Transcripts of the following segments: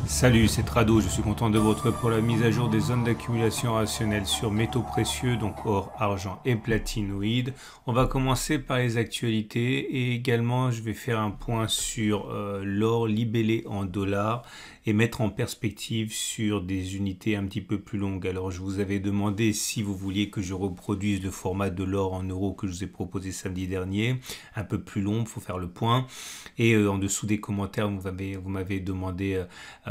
Salut, c'est Trado, je suis content de vous retrouver pour la mise à jour des zones d'accumulation rationnelle sur métaux précieux, donc or, argent et platinoïdes. On va commencer par les actualités et également je vais faire un point sur l'or libellé en dollars et mettre en perspective sur des unités un petit peu plus longues. Alors je vous avais demandé si vous vouliez que je reproduise le format de l'or en euros que je vous ai proposé samedi dernier, un peu plus long, il faut faire le point. Et en dessous des commentaires, vous m'avez demandé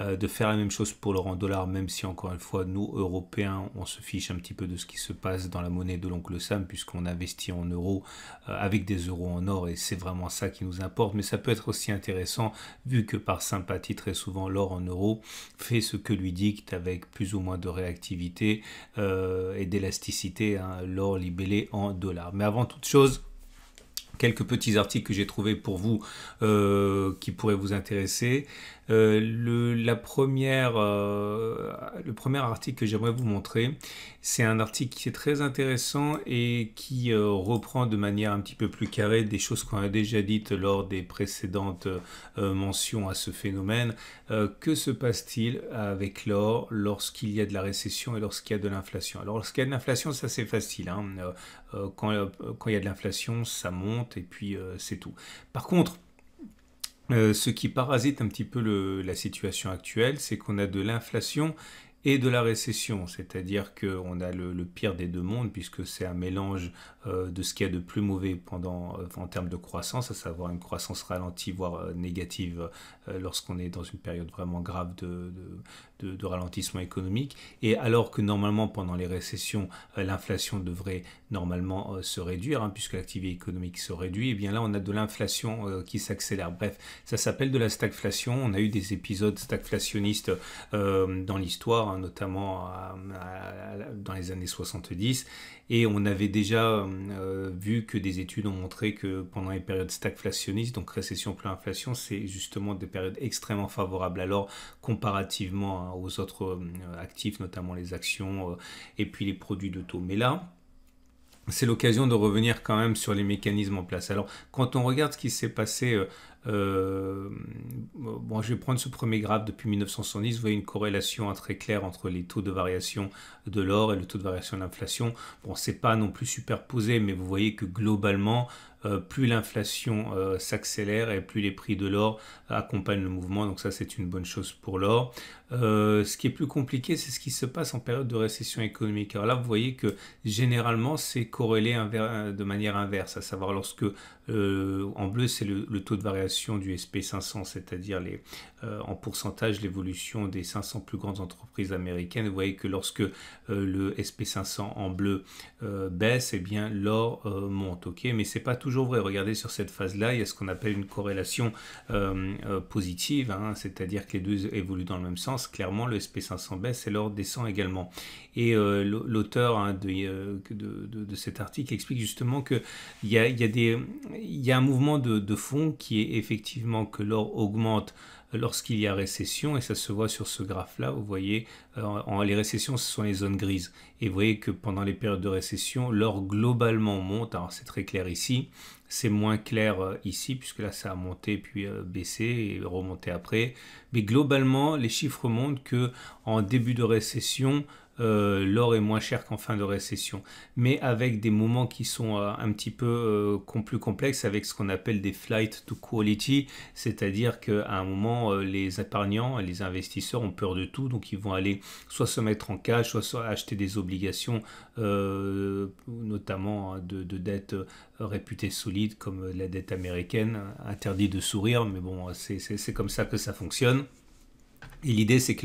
de faire la même chose pour l'or en dollars, même si encore une fois, nous, Européens, on se fiche un petit peu de ce qui se passe dans la monnaie de l'oncle Sam, puisqu'on investit en euros avec des euros en or, et c'est vraiment ça qui nous importe. Mais ça peut être aussi intéressant, vu que par sympathie, très souvent, l'or en euros fait ce que lui dicte avec plus ou moins de réactivité et d'élasticité, hein, l'or libellé en dollars. Mais avant toute chose, quelques petits articles que j'ai trouvés pour vous qui pourraient vous intéresser. Le premier article que j'aimerais vous montrer, c'est un article qui est très intéressant et qui reprend de manière un petit peu plus carrée des choses qu'on a déjà dites lors des précédentes mentions à ce phénomène. Que se passe-t-il avec l'or lorsqu'il y a de la récession et lorsqu'il y a de l'inflation? Alors lorsqu'il y a de l'inflation, ça c'est facile, hein. Quand il y a de l'inflation, ça monte et puis c'est tout. Par contre, ce qui parasite un petit peu la situation actuelle, c'est qu'on a de l'inflation et de la récession, c'est-à-dire qu'on a le pire des deux mondes, puisque c'est un mélange de ce qu'il y a de plus mauvais en termes de croissance, à savoir une croissance ralentie, voire négative, lorsqu'on est dans une période vraiment grave de ralentissement économique, et alors que normalement pendant les récessions, l'inflation devrait normalement se réduire, hein, puisque l'activité économique se réduit, et bien là on a de l'inflation qui s'accélère. Bref, ça s'appelle de la stagflation. On a eu des épisodes stagflationnistes dans l'histoire, hein, notamment dans les années 70, et on avait déjà vu que des études ont montré que pendant les périodes stagflationnistes, donc récession plus inflation, c'est justement des périodes extrêmement favorables alors comparativement, hein, aux autres actifs, notamment les actions et puis les produits de taux. Mais là, c'est l'occasion de revenir quand même sur les mécanismes en place. Alors, quand on regarde ce qui s'est passé, bon, je vais prendre ce premier graphe depuis 1970, vous voyez une corrélation très claire entre les taux de variation de l'or et le taux de variation de l'inflation. Bon, c'est pas non plus superposé, mais vous voyez que globalement, plus l'inflation s'accélère et plus les prix de l'or accompagnent le mouvement, donc ça c'est une bonne chose pour l'or. Ce qui est plus compliqué, c'est ce qui se passe en période de récession économique. Alors là, vous voyez que généralement c'est corrélé de manière inverse, à savoir lorsque en bleu c'est le taux de variation du SP500, c'est-à-dire en pourcentage l'évolution des 500 plus grandes entreprises américaines. Vous voyez que lorsque le SP500 en bleu baisse, eh bien l'or monte, ok, mais c'est pas toujours vrai. Regardez sur cette phase-là, il y a ce qu'on appelle une corrélation positive, hein, c'est-à-dire que les deux évoluent dans le même sens. Clairement, le SP500 baisse et l'or descend également. Et l'auteur, hein, de cet article explique justement qu'il y a un mouvement de fond qui est effectivement que l'or augmente lorsqu'il y a récession, et ça se voit sur ce graphe-là. Vous voyez, les récessions, ce sont les zones grises. Et vous voyez que pendant les périodes de récession, l'or globalement monte. Alors c'est très clair ici, c'est moins clair ici, puisque là ça a monté puis baissé et remonté après. Mais globalement, les chiffres montrent que en début de récession, l'or est moins cher qu'en fin de récession, mais avec des moments qui sont un petit peu plus complexes, avec ce qu'on appelle des flight to quality, c'est-à-dire qu'à un moment, les épargnants, les investisseurs ont peur de tout, donc ils vont aller soit se mettre en cash, soit acheter des obligations, notamment de dettes réputées solides, comme la dette américaine. Interdit de sourire, mais bon, c'est comme ça que ça fonctionne. Et l'idée, c'est que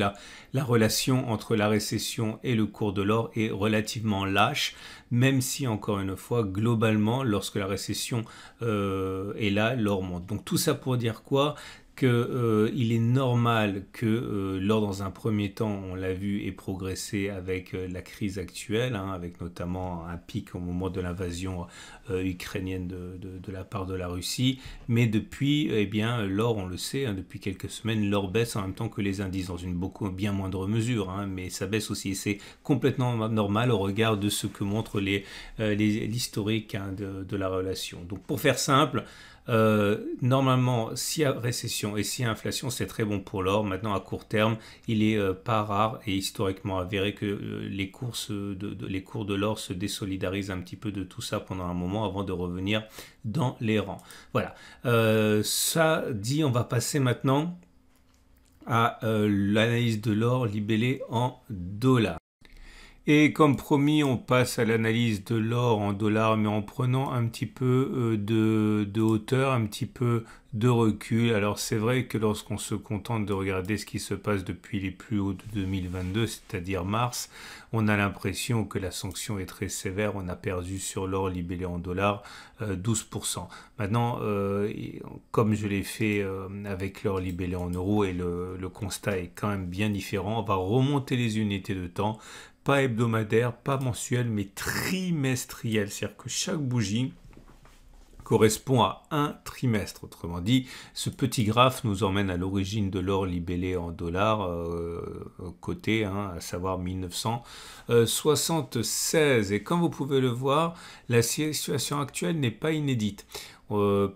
la relation entre la récession et le cours de l'or est relativement lâche, même si, encore une fois, globalement, lorsque la récession est là, l'or monte. Donc tout ça pour dire quoi? qu'il est normal que l'or, dans un premier temps, on l'a vu, ait progressé avec la crise actuelle, hein, avec notamment un pic au moment de l'invasion ukrainienne de la part de la Russie. Mais depuis, eh bien, l'or, on le sait, hein, depuis quelques semaines, l'or baisse en même temps que les indices, dans une bien moindre mesure, hein, mais ça baisse aussi. Et c'est complètement normal au regard de ce que montre l'historique, hein, de la relation. Donc pour faire simple, Normalement, s'il y a récession et s'il y a inflation, c'est très bon pour l'or. Maintenant, à court terme, il est pas rare et historiquement avéré que les les cours de l'or se désolidarisent un petit peu de tout ça pendant un moment avant de revenir dans les rangs. Voilà. Ça dit, on va passer maintenant à l'analyse de l'or libellé en dollars. Et comme promis, on passe à l'analyse de l'or en dollars, mais en prenant un petit peu de hauteur, un petit peu de recul. Alors c'est vrai que lorsqu'on se contente de regarder ce qui se passe depuis les plus hauts de 2022, c'est-à-dire mars, on a l'impression que la sanction est très sévère. On a perdu sur l'or libellé en dollars 12%. Maintenant, comme je l'ai fait avec l'or libellé en euros, et le constat est quand même bien différent, on va remonter les unités de temps. Pas hebdomadaire, pas mensuel, mais trimestriel. C'est-à-dire que chaque bougie correspond à un trimestre. Autrement dit, ce petit graphe nous emmène à l'origine de l'or libellé en dollars, coté, à savoir 1976. Et comme vous pouvez le voir, la situation actuelle n'est pas inédite.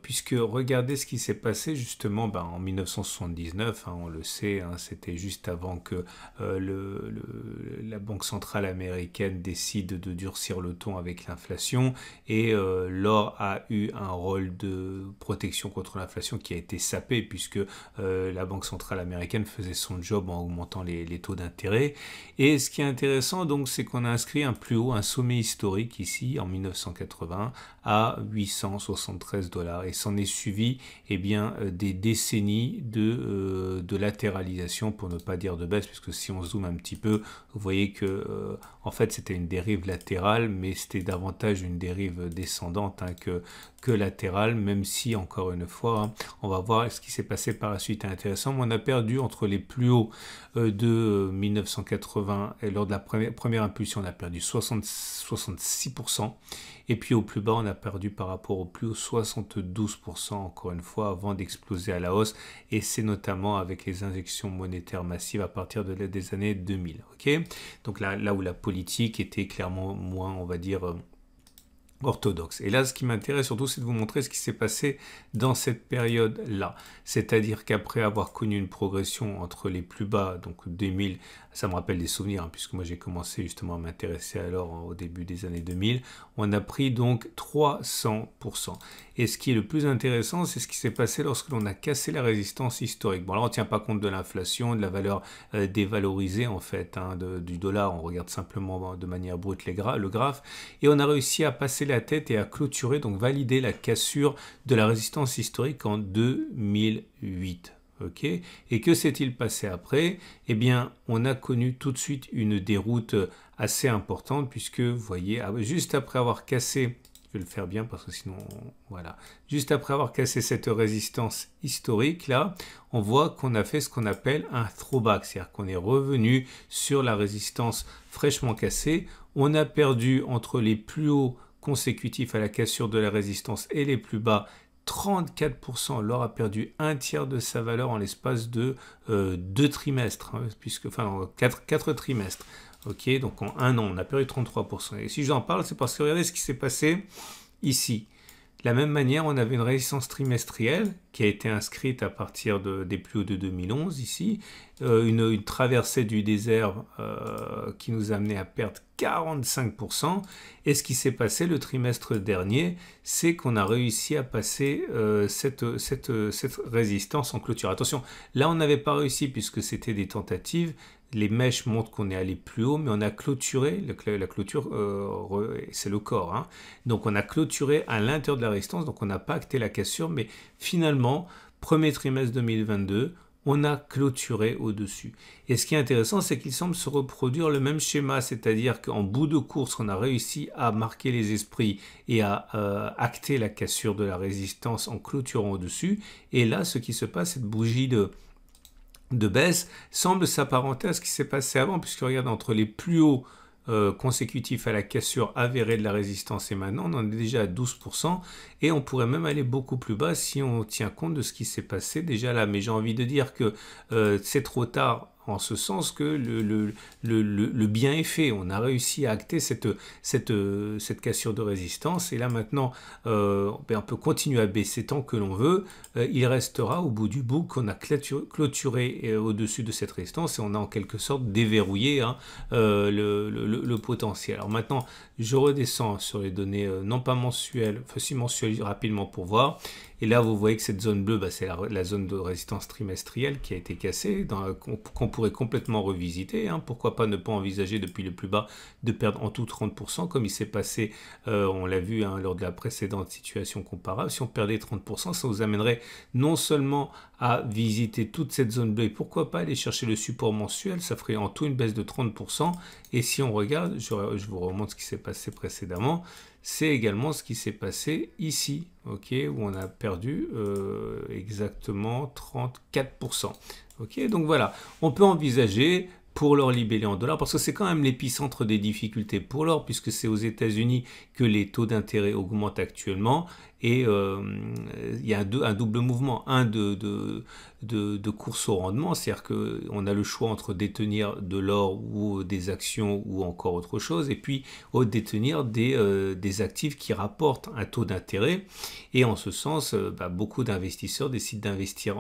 Puisque regardez ce qui s'est passé justement en 1979, on le sait, c'était juste avant que la Banque centrale américaine décide de durcir le ton avec l'inflation, et l'or a eu un rôle de protection contre l'inflation qui a été sapé, puisque la Banque centrale américaine faisait son job en augmentant les taux d'intérêt. Et ce qui est intéressant donc, c'est qu'on a inscrit un plus haut, un sommet historique ici en 1980 à 873 $, et s'en est suivi des décennies de latéralisation, pour ne pas dire de baisse, puisque si on zoome un petit peu, vous voyez que en fait c'était une dérive latérale, mais c'était davantage une dérive descendante que latérale, même si encore une fois on va voir ce qui s'est passé par la suite est intéressant. Mais on a perdu entre les plus hauts de 1980 et lors de la première impulsion, on a perdu 66%, et puis au plus bas on a perdu par rapport au plus haut 72%, encore une fois, avant d'exploser à la hausse, et c'est notamment avec les injections monétaires massives à partir des années 2000. Donc là où la politique était clairement moins, on va dire, orthodoxe. Et là, ce qui m'intéresse surtout, c'est de vous montrer ce qui s'est passé dans cette période-là. C'est-à-dire qu'après avoir connu une progression entre les plus bas, donc 2000, ça me rappelle des souvenirs, puisque moi j'ai commencé justement à m'intéresser à l'or au début des années 2000, on a pris donc 300%. Et ce qui est le plus intéressant, c'est ce qui s'est passé lorsque l'on a cassé la résistance historique. Bon, là, on ne tient pas compte de l'inflation, de la valeur dévalorisée en fait du dollar, on regarde simplement de manière brute le graphe, et on a réussi à passer la tête et à clôturer, donc valider la cassure de la résistance historique en 2008. Et que s'est-il passé après? Eh bien, on a connu tout de suite une déroute assez importante, puisque, vous voyez, juste après avoir cassé, je vais le faire bien parce que sinon, voilà, juste après avoir cassé cette résistance historique là, on voit qu'on a fait ce qu'on appelle un throwback, c'est-à-dire qu'on est revenu sur la résistance fraîchement cassée. On a perdu entre les plus hauts consécutifs à la cassure de la résistance et les plus bas 34%. L'or a perdu un tiers de sa valeur en l'espace de 2 trimestres, enfin 4 trimestres. Donc en un an, on a perdu 33%. Et si j'en parle, c'est parce que regardez ce qui s'est passé ici. De la même manière, on avait une résistance trimestrielle qui a été inscrite à partir des plus hauts de 2011 ici, une traversée du désert qui nous a amené à perdre 45%. Et ce qui s'est passé le trimestre dernier, c'est qu'on a réussi à passer cette résistance en clôture. Attention, là on n'avait pas réussi puisque c'était des tentatives. Les mèches montrent qu'on est allé plus haut, mais on a clôturé, la clôture, c'est le corps. Donc on a clôturé à l'intérieur de la résistance, donc on n'a pas acté la cassure, mais finalement, premier trimestre 2022, on a clôturé au-dessus. Et ce qui est intéressant, c'est qu'il semble se reproduire le même schéma, c'est-à-dire qu'en bout de course, on a réussi à marquer les esprits et à acter la cassure de la résistance en clôturant au-dessus. Et là, ce qui se passe, cette bougie de baisse semble s'apparenter à ce qui s'est passé avant, puisque regarde, entre les plus hauts consécutifs à la cassure avérée de la résistance et maintenant, on en est déjà à 12%, et on pourrait même aller beaucoup plus bas si on tient compte de ce qui s'est passé déjà là. Mais j'ai envie de dire que c'est trop tard en ce sens que le bien est fait. On a réussi à acter cette cassure de résistance. Et là maintenant, on peut continuer à baisser tant que l'on veut. Il restera au bout du bout qu'on a clôturé au-dessus de cette résistance et on a en quelque sorte déverrouillé le potentiel. Alors maintenant, je redescends sur les données non pas mensuelles, enfin si mensuelles rapidement pour voir. Et là, vous voyez que cette zone bleue, c'est la zone de résistance trimestrielle qui a été cassée, qu'on pourrait complètement revisiter. Pourquoi pas ne pas envisager depuis le plus bas de perdre en tout 30%, comme il s'est passé, on l'a vu lors de la précédente situation comparable. Si on perdait 30%, ça vous amènerait non seulement à visiter toute cette zone bleue, et pourquoi pas aller chercher le support mensuel, ça ferait en tout une baisse de 30%. Et si on regarde, je vous remonte ce qui s'est passé précédemment, c'est également ce qui s'est passé ici, ok, où on a perdu exactement 34%. Ok, donc voilà, on peut envisager pour l'or libellé en dollars, parce que c'est quand même l'épicentre des difficultés pour l'or, puisque c'est aux États-Unis que les taux d'intérêt augmentent actuellement, et il y a un double mouvement, un de course au rendement, c'est-à-dire qu'on a le choix entre détenir de l'or ou des actions ou encore autre chose, et puis détenir des actifs qui rapportent un taux d'intérêt, et en ce sens, beaucoup d'investisseurs décident d'investir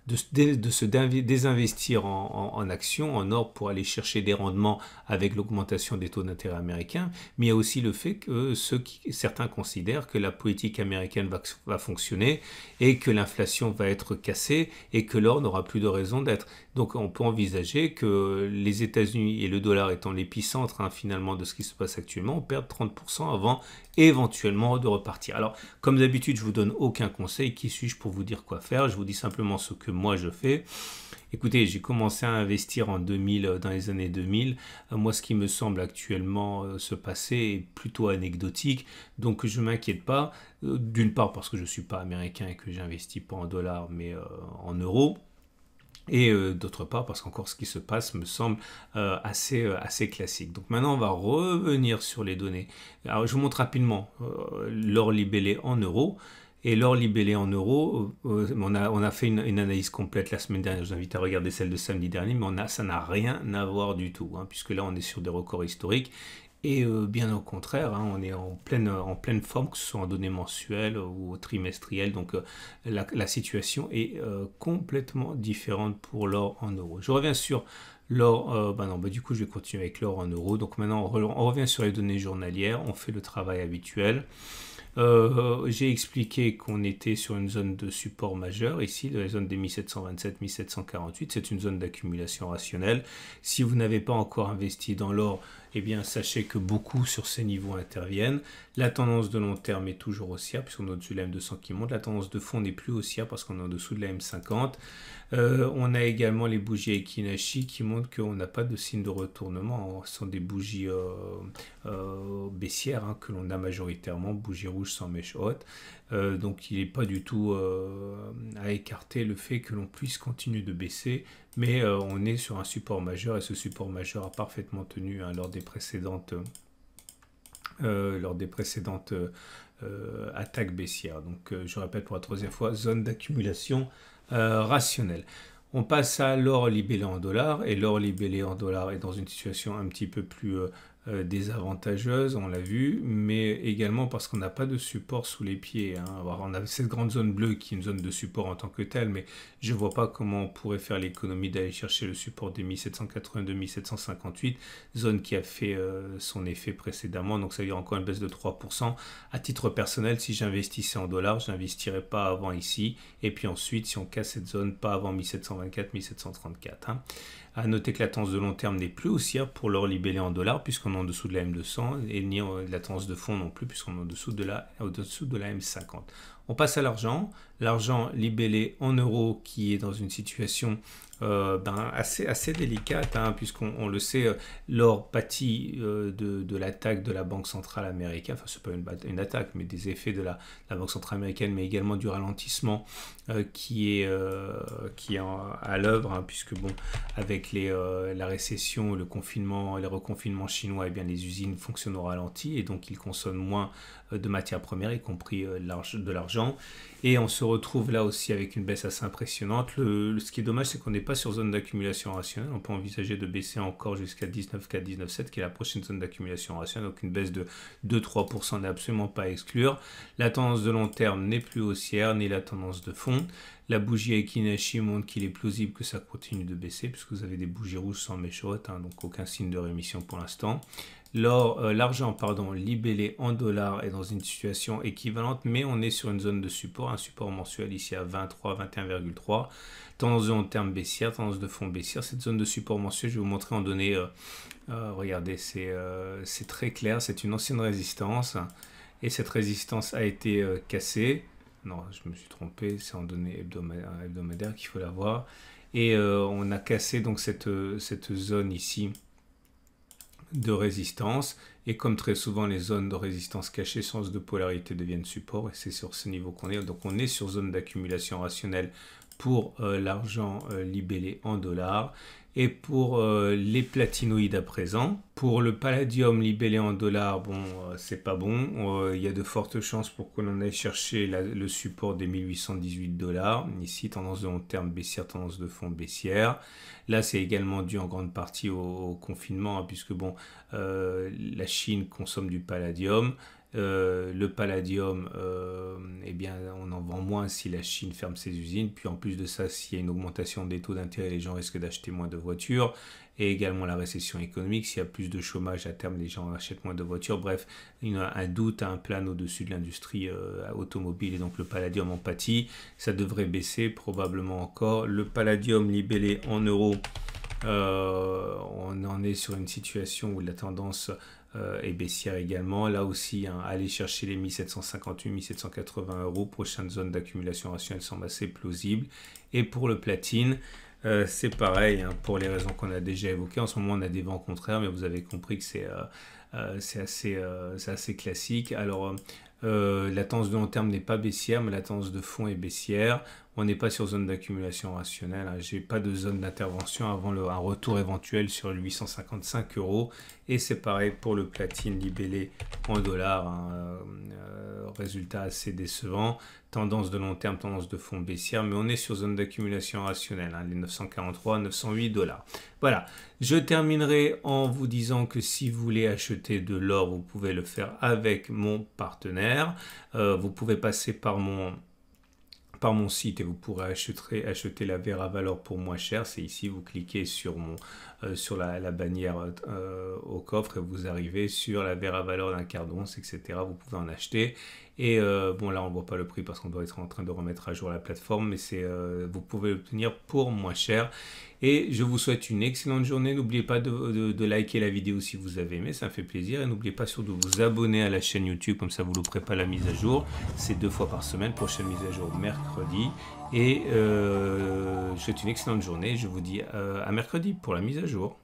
de se désinvestir en actions, en or, pour aller chercher des rendements avec l'augmentation des taux d'intérêt américains, mais il y a aussi le fait que certains considèrent que la politique américaine va fonctionner et que l'inflation va être cassée et que l'or n'aura plus de raison d'être. Donc on peut envisager que les États-Unis et le dollar étant l'épicentre finalement de ce qui se passe actuellement, on perd 30% avant éventuellement de repartir. Alors comme d'habitude, je vous donne aucun conseil, qui suis-je pour vous dire quoi faire, je vous dis simplement ce que moi je fais. Écoutez, j'ai commencé à investir en 2000, dans les années 2000. Moi, ce qui me semble actuellement se passer est plutôt anecdotique, donc je ne m'inquiète pas. D'une part parce que je ne suis pas américain et que j'investis pas en dollars, mais en euros. Et d'autre part parce qu'encore ce qui se passe me semble assez classique. Donc maintenant on va revenir sur les données. Alors je vous montre rapidement l'or libellé en euros. Et l'or libellé en euros, on a fait une analyse complète la semaine dernière, je vous invite à regarder celle de samedi dernier, mais ça n'a rien à voir du tout, puisque là on est sur des records historiques. Et bien au contraire, on est en pleine forme, que ce soit en données mensuelles ou trimestrielles. Donc la situation est complètement différente pour l'or en euros. Je reviens sur l'or, du coup je vais continuer avec l'or en euros. Donc maintenant on revient sur les données journalières, on fait le travail habituel. J'ai expliqué qu'on était sur une zone de support majeur, ici, la zone des 1727-1748, c'est une zone d'accumulation rationnelle. Si vous n'avez pas encore investi dans l'or, eh bien sachez que beaucoup sur ces niveaux interviennent. La tendance de long terme est toujours haussière, puisqu'on est au-dessus de la M200 qui monte. La tendance de fond n'est plus haussière parce qu'on est en dessous de la M50. On a également les bougies Ekinashi qui montrent qu'on n'a pas de signe de retournement. Ce sont des bougies baissières que l'on a majoritairement, bougies rouges sans mèche haute. Donc il n'est pas du tout à écarter le fait que l'on puisse continuer de baisser, mais on est sur un support majeur et ce support majeur a parfaitement tenu lors des précédentes attaques baissières. Donc je répète pour la troisième fois, zone d'accumulation rationnelle. On passe à l'or libellé en dollars, et l'or libellé en dollars est dans une situation un petit peu plus désavantageuse, on l'a vu, mais également parce qu'on n'a pas de support sous les pieds. Alors, on a cette grande zone bleue qui est une zone de support en tant que telle, mais je ne vois pas comment on pourrait faire l'économie d'aller chercher le support des 1782-1758, zone qui a fait son effet précédemment, donc ça veut dire encore une baisse de 3%. À titre personnel, si j'investissais en dollars, je n'investirais pas avant ici, et puis ensuite, si on casse cette zone, pas avant 1724-1734. À noter que la tendance de long terme n'est plus haussière pour l'or libellé en dollars puisqu'on est en dessous de la M200 et ni la tendance de fond non plus puisqu'on est au-dessous de la M50. On passe à l'argent. L'argent libellé en euros qui est dans une situation assez délicate puisqu'on le sait, l'or pâtit de l'attaque de la Banque centrale américaine, enfin c'est pas une attaque mais des effets de la Banque centrale américaine, mais également du ralentissement qui est à l'œuvre puisque bon, avec la récession, le confinement, les reconfinements chinois, eh bien les usines fonctionnent au ralenti et donc ils consomment moins de matières premières, y compris de l'argent. l'argent. Et on se retrouve là aussi avec une baisse assez impressionnante. Ce qui est dommage, c'est qu'on n'est pas sur zone d'accumulation rationnelle. On peut envisager de baisser encore jusqu'à 19,4, 19,7, qui est la prochaine zone d'accumulation rationnelle. Donc une baisse de 2-3% n'est absolument pas à exclure. La tendance de long terme n'est plus haussière, ni la tendance de fond. La bougie Aekinashi montre qu'il est plausible que ça continue de baisser, puisque vous avez des bougies rouges sans mèche haute, donc aucun signe de rémission pour l'instant. L'argent libellé en dollars est dans une situation équivalente, mais on est sur une zone de support, un support mensuel ici à 23, 21,3. Tendance de long terme baissière, tendance de fond baissière. Cette zone de support mensuel, je vais vous montrer en données. Regardez, c'est très clair, c'est une ancienne résistance. Et cette résistance a été cassée. Non, je me suis trompé, c'est en données hebdomadaires qu'il faut la voir. Et on a cassé donc cette zone ici de résistance, et comme très souvent les zones de résistance cachées, sens de polarité deviennent support, et c'est sur ce niveau qu'on est. Donc on est sur zone d'accumulation rationnelle pour l'argent libellé en dollars. Et pour les platinoïdes à présent, pour le palladium libellé en dollars, bon, c'est pas bon. Il y a de fortes chances pour que l'on aille chercher le support des 1818 $. Ici, tendance de long terme baissière, tendance de fond baissière. Là, c'est également dû en grande partie au confinement, hein, puisque bon, la Chine consomme du palladium. Le palladium, eh bien, on en vend moins si la Chine ferme ses usines. Puis en plus de ça, s'il y a une augmentation des taux d'intérêt, les gens risquent d'acheter moins de voitures. Et également la récession économique, s'il y a plus de chômage à terme, les gens achètent moins de voitures. Bref, un doute, un plan au-dessus de l'industrie automobile, et donc le palladium en pâtit. Ça devrait baisser probablement encore. Le palladium libellé en euros, on en est sur une situation où la tendance et baissière également. Là aussi, hein, aller chercher les 1758, 1780 €, prochaine zone d'accumulation rationnelle semble assez plausible. Et pour le platine, c'est pareil, hein, pour les raisons qu'on a déjà évoquées. En ce moment, on a des vents contraires, mais vous avez compris que c'est assez classique. Alors, la tendance de long terme n'est pas baissière, mais la tendance de fond est baissière. On n'est pas sur zone d'accumulation rationnelle, hein. J'ai pas de zone d'intervention avant un retour éventuel sur 855 €. Et c'est pareil pour le platine libellé en dollars, hein. Résultat assez décevant. Tendance de long terme, tendance de fond baissière, mais on est sur zone d'accumulation rationnelle, hein, les 943, 908 $. Voilà, je terminerai en vous disant que si vous voulez acheter de l'or, vous pouvez le faire avec mon partenaire. Vous pouvez passer par mon site et vous pourrez acheter la Vera Valor pour moins cher. C'est ici, vous cliquez sur la bannière au coffre et vous arrivez sur la Vera Valor d'un quart d'once, etc. Vous pouvez en acheter. Et bon, là on ne voit pas le prix parce qu'on doit être en train de remettre à jour la plateforme, mais vous pouvez l'obtenir pour moins cher. Et je vous souhaite une excellente journée. N'oubliez pas de liker la vidéo si vous avez aimé, ça me fait plaisir. Et n'oubliez pas surtout de vous abonner à la chaîne YouTube, comme ça vous ne louperez pas la mise à jour. C'est 2 fois par semaine, prochaine mise à jour mercredi. Et je vous souhaite une excellente journée. Je vous dis à mercredi pour la mise à jour.